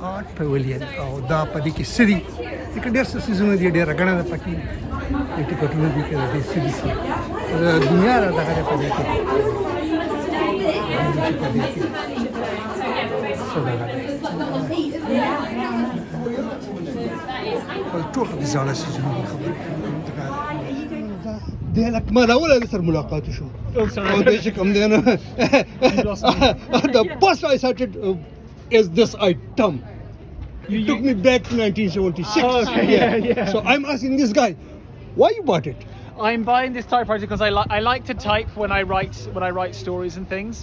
آرټ پویلین او دا په دې کې سړي کې ډېر څه څیزونه دي ډېر غڼه ده پکې ټیکټونه دي کې دې سړي سي دنیا را دغه په دې کې ټول د ځاله څیزونه خبرې د لکه ما دا ولې سره ملاقات شو او دې چې کوم دی نو the first I started is this item. It took me back to 1976. Oh, okay. Yeah. So I'm asking this guy, why you bought it? I'm buying this typewriter because I like to type when I write stories and things,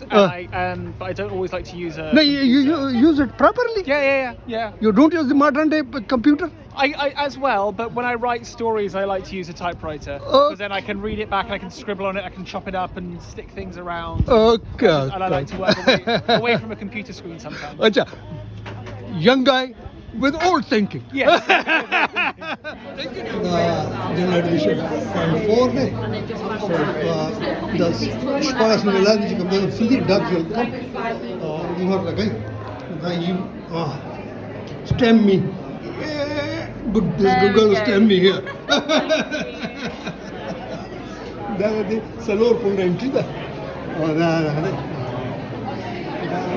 and but I don't always like to use a. No, you use it properly. Yeah. You don't use the modern day computer. I as well, but when I write stories, I like to use a typewriter because then I can read it back and I can scribble on it. I can chop it up and stick things around. Okay. And I like to work away from a computer screen sometimes. Acha, young guy with old thinking. Yes. The admission and 4 ne so das sparas me lagi چې کوم د فزیک ډاک ځل کوم نور لګای دا یو stem me good this good girl stem me here دا دې سلور پونډ انټری دا او دا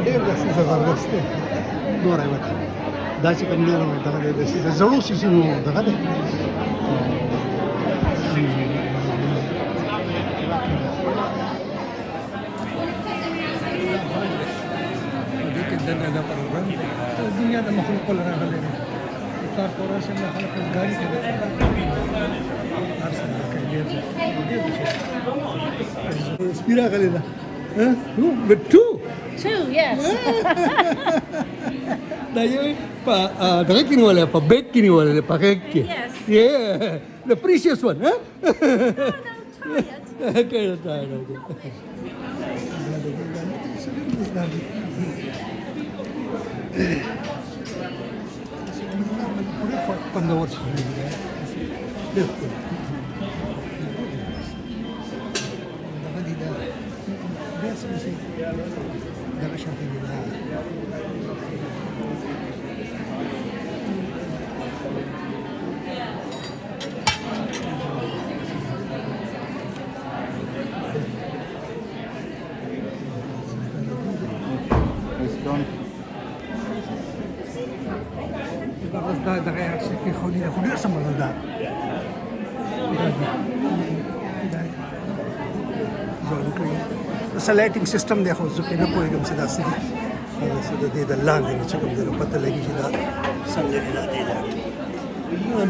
ډېر د څه زبردست نور وایي دا چې کوم نور دا د زړو څیزونو دغه دی دنیا د پروګرام دنیا د مخلوق لپاره راغلي دي کار کورا چې نه خلک ګاډي کوي هر څه کوي دې سپیرا غلي دا نو but two yes دا یو په دغه کې نیولې په بیگ کې نیولې په هغه کې yeah the precious one no try it Quando works دا دغه څه کې خو دې خو ډېر سمول دا زړه کوي سلیټینګ سیستم دی خو ځکه نه پوهېږم چې دا څه دي څه دې د لاندې چې کوم دی پته لګي چې دا څنګه دی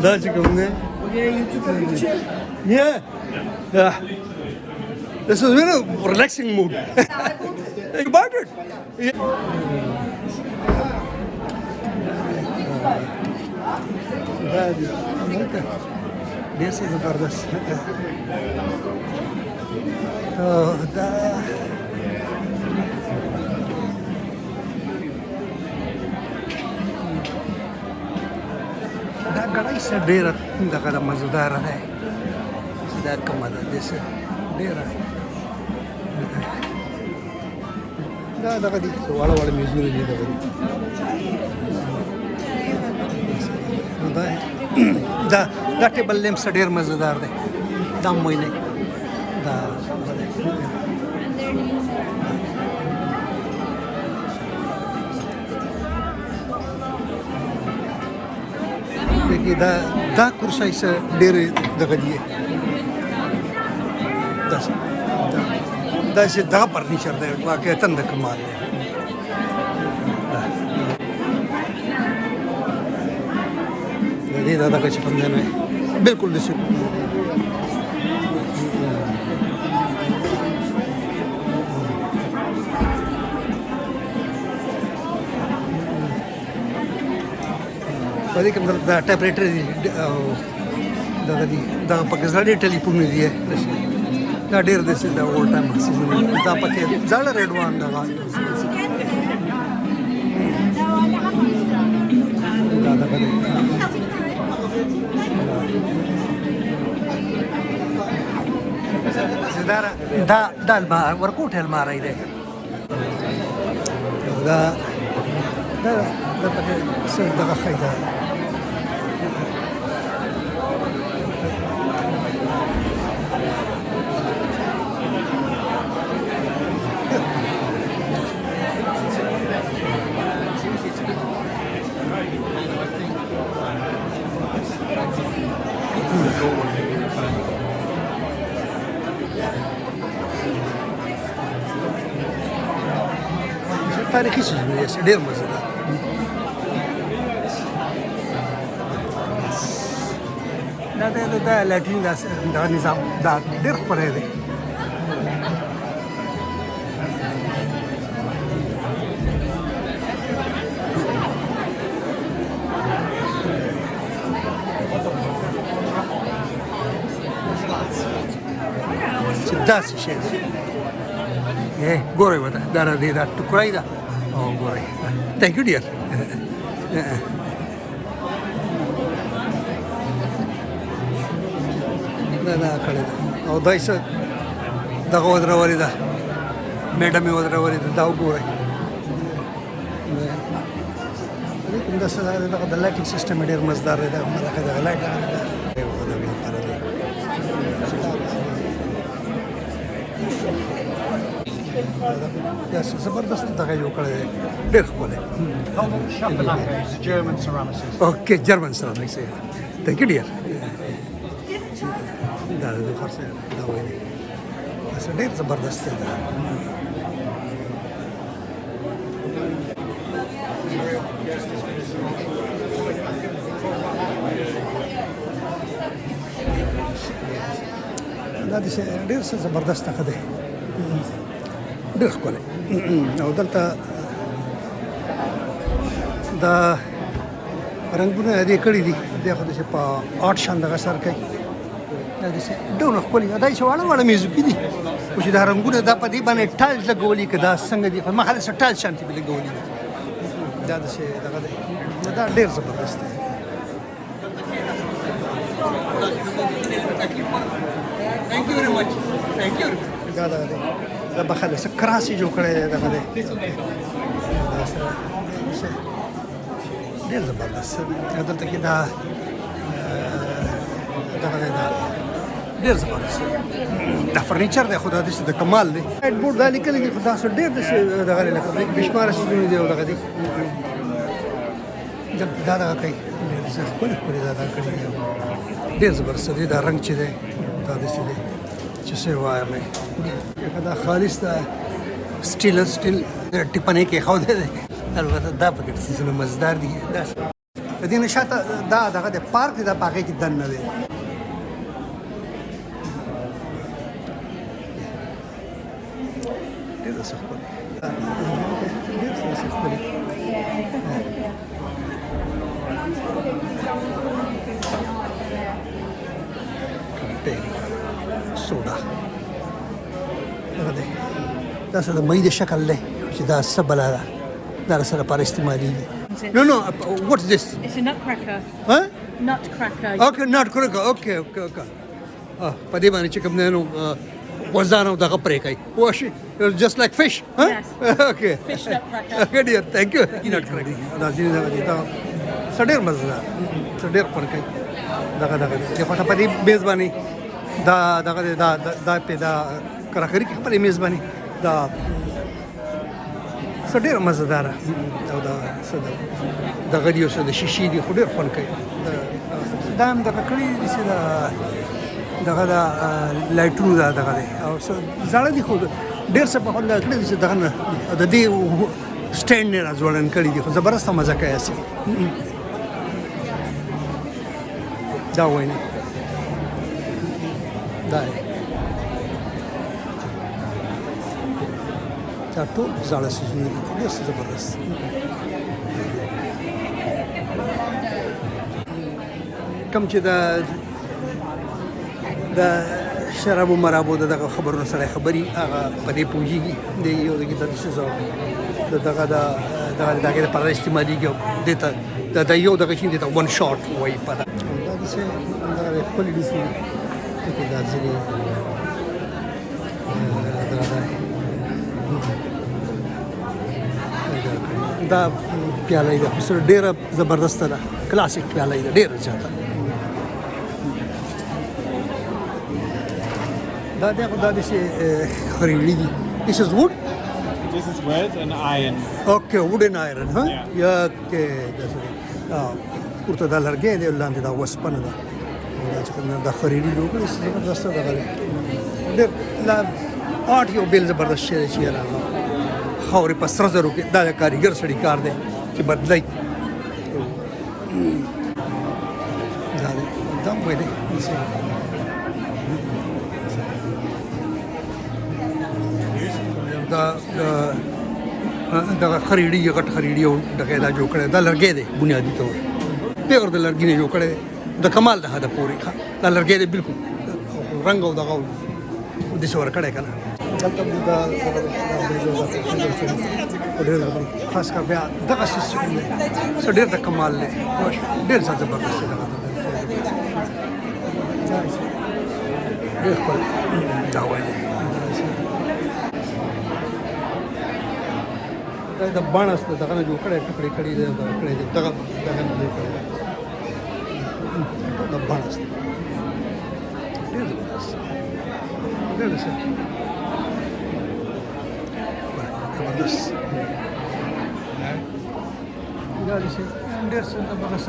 دا چې کوم دی yeah this is very relaxing mood think about it ډېر څه زبردست دا ګړۍ څه ډېره دغه د مزداره دی دا کومه ده داسې ډېره دا دغه دي واړه واړه میزونه دي دغه دا ټیبل لیمپ ډېر مزیدار دی دا موی نه دا دا کرسۍ څه ډېرې دغه دي دا چې دغه فرنیچر دی واقعیتاً د کمال دی دا دغه چې کوم دی نو بالکل داسې په دې کې دا ټایپ رایټر دی دغه دي دغه پکې زړې ټلیفونونه دي دا ډېر داسې د اولډ ټایم څیزونه دا پکې زړه ریډ وان دغه دا دغه دی دا ورکوټ الماری دی دا دا پکې څه دغه ښایي دا تاریخي څیزونه یې ډېر مزه ده. دا لټرین دا نظام دا ډېر ښکلی دی. چې داسې شی دی ګورئ ورته دا راځي دا ټوکرای ده او ګورئ تھینک یو ډیر دا کړی ده او دا یې څه دغه ودرولې ده میډم یې ودرولې ده دا وګورئ همداسې دغه د لایټینګ سیسټم یې ډېر مزدار دی دغه دغه لایټ زبردست دغه جوړ کړی دی ډېر ښکلی. اوکې جرمن سرامیکس تھینک یو ډیر دا د خرڅ دا وایي اصل ډېر زبردست دی. دا داسې ډېر څه زبردست هغه دی ډېر ښکلی او دلته دا رنګونه دې کړي دي دی خو داسې په آرټ شان دغه سر کوي دا داسې ډېر ښکلي دا چې واړه واړه میزوکي دي خو چې دا رنګونه دا په دې باندې ټایلز لګولي که دا څنګه دي ما خیال ټایل شانتې به لګولي دي دا داسې دغه دی دا ډېر زبردست دی. Thank you very much. Thank you. دا دغه دی دا بخله څه کراس یې جوړ کړی دی دغه دی ډېر زبردست دلته کې دا دغه دی دا ډېر زبردست دا فرنیچر دی خو دا داسې د کمال دی وایټ بورډ دا لیکلی دي خو دا څه ډېر داسې دغه دی لکه بې شماره څیزونه دي او دغه دی دا دغه کوي ډېر ښکلي ښکلي دا دغه کړي دي ډېر زبردست دی دا رنګ چې دی دا داسې دی چې څه وایم دا خالص دا سټیل ټیپنې کې ښودی دی البته دا پکې څیزونه مزدار دي د دې نه شاته دا دغه د پارک دی دا په هغې کې دننه دی ډېر څه ښکلي ډېر څه ښکلي سوډا دغه دی دا څه د مۍ د شکل دی چې دا څه بلا ده دا سره لپاره استعمالېږي. No, what is this? It's a nutcracker. Huh? Nutcracker. Okay, nutcracker. Okay. په دې باندې چې کوم دی نو وزدان او دغه پرې کوي واشي just like fish. Huh? Yes. Okay. Fish nutcracker. Okay, dear. Thank you. Nutcracker. دا ځینې دغه دی دا څه ډېر مزه څه ډېر خوند کوي دغه دی خو په دې میز باندې دا دغه دی دا پیدا کراکري کې خپلې میز باندې دا څه ډېر مزهداره او دا څه دغه دي او څه د شیشې دي خو ډېر خوند کوي دا هم دغه کړي دي چې دغه دا لایټونو دا دغه دی او څه زاړه دي خو ډېر څه په خوند کړي دي چې دغه نه د دې سټینډ نه راځوړن کړي دي خو زبردسته مزه کوي هسې دا وایي دا دا ټول زاړه څیزونه دي ډېر څه زبردست کوم چې د شرابو مرابو دغه خبرونو سره خبري هغه په دې پوهېږي د یو دغې د څیزو دغه دغې لپاره استعمالېږي او دې ته د یو دغه شي دې ته ون شاټ وایي په دا داسې دغه ښکلي دي چې دا ځینې دا پیاله ده خو سره ډېره زبردسته ده کلاسیک پیاله ده ډېره زیاته دا داسې خریلي دي This is wood? This is wood and iron. Okay, wood and iron, huh? Yeah. Yeah, okay. پورته دا لرګی دی لاندې دا وسپنه ده دا چې کوم دا خریلي جوړ کړي زبردسته دغه دی ډېر لا آرټ یو بېل زبردست شی دی چې یاره خاورې په سره زرو کې دا د کاریګر سړي کار دی چې بدلوي دا دی دا هم وی دی دغه خریړي غټ خریړي او دغه دا جوړ کړی دا لرګی دی بنیادي طور پیغور د لرګي نه جوړ کړی د کمال د حده پورې دا لرګی دی بالکل رنګ او دغه داسې ورکړی که نه دلته خاص کر بیا دغه سیستم دی څه ډېر د کمال دی ډېر څه زبردست دی دغه ډېر ښکلی دا وایي دا د باڼس دغه نه جوړ کړی ټوکړې کړي دی کړی دی دغه نه جوړ کړی د باڼس ډېر زبردست ډېر ښه زبردست دا داسې ډېر څه زبردست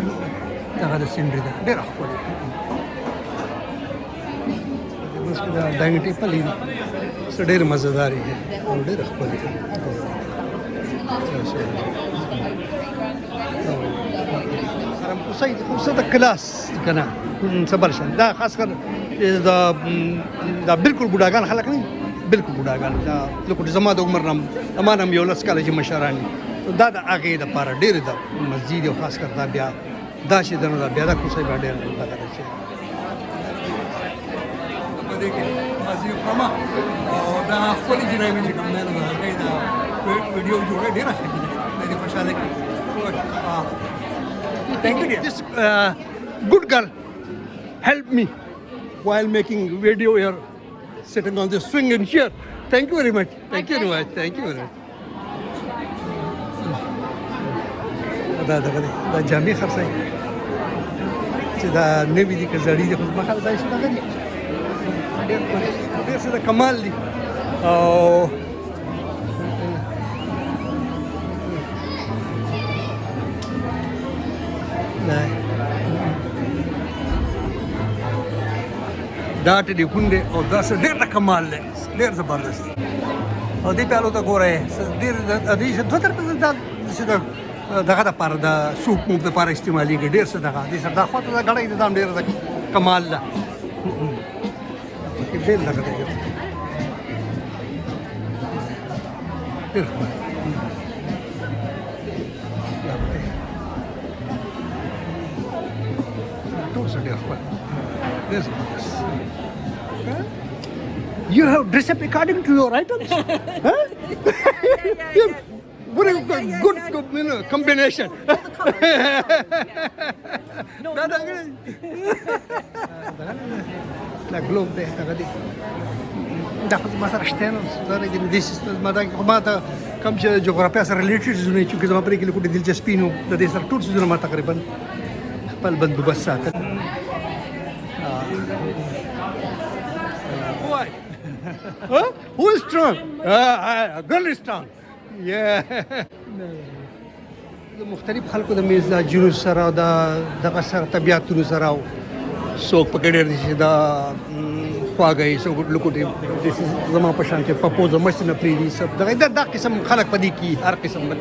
دغه د سینډري ده ډېره ښکلې بس دا ډاینګ ټیپل دي څه ډېر مزهدارې دي او ډېره ښکلې اوسه د کلاس که نه صبر شه دا خاص کر دا بالکل بوډاګان خلک نه بالکل بوډاګان دا لکه زما د عمر نه زما نه هم 11 کاله چې مشران دا د هغې دپاره ډېرې د مسجد او خاص کر دا بیا دا چې ده نو دا بیا دا کوڅه بیا ډېر دغه ده چې په دې کې مازی خاما او دا خپلې جنایمې چې کوم دی نو د هغې د ویډیو جوړه ډېره ښه کېږي د دې خوشحاله کې Thank you. This good girl helped me while making video here, sitting on this swing and chair. Thank you very much. Thank you very much. Thank you very much. دا جامې خرڅوي چې دا نوي دي که زړې دي خو زما خیال دا چې دغه دي ډېر څه د کمال دي او دا ټلیفون دی او دا څه ډېر د کمال دی ډېر زبردست او دې پیالو ته ګوره ډېر دې دوه طرفه دغه دپاره د سوپ موپ دپاره استعمالېږي ډېر څه دغه دې سره دا خواته دا ګړی دی دا هم ډېر د کمال ده پکې ډېر دغه دی ډېر ښکلی ټول څه ډېر ښکلی ډېر زبردست You have dressed up according to your items? Huh? Very good combination. La globe there, دا خو ما سره شته نو دا دې ما دا کوم چې جغرافیا سره ریلیټډ زونه چې زما پرې کې لیکو د دلچسپي نو د دې سره ټول زونه ما تقریبا خپل بندوبست ساتل Why? Huh? Who is strong? A girl is strong. Yeah. د مختلف خلکو د مزاجونو سره او دغه سره طبیعتونو سره څوک پکې ډېر دي چې دا خواږه یې څوک لکوټې زما په شان کې پپوزه مچ نه پرېږدي سب دغه دا قسم خلک په دې کې هر قسم به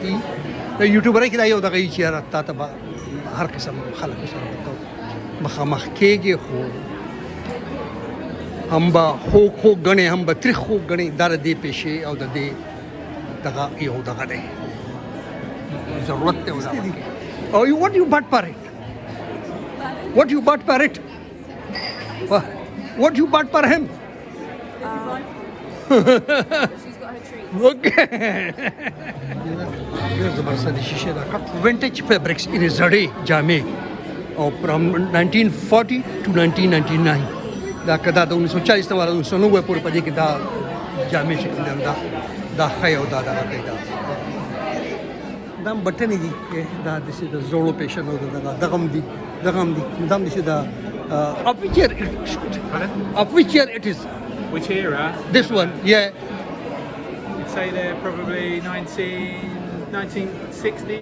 د یوټیوبرۍ کې دا یو دغه یي چې یاره تا ته به هر قسم خلکو سره به مخامخ کېږي خو هم به خوږ ګڼې هم به تریخ خوږ ګڼې دا د دې پیشې او د دې دغه یو دغه دی ضرورت دی او what you bought for it? What you bought for it? What you bought for him? She's got her treat. Okay. There's the Barsa shishe da cut vintage fabrics in Zade Jame from 1940 to 1999. دا کدا د 1940 نه 1990 پورې په دې کې دا جامې چې کوم دا خی او دا کوي دام بټنې دي دا د څه د زړو پیشن او دغم دي دم د څه د of which year it is Which era? this one yeah I'd say they're probably 1960.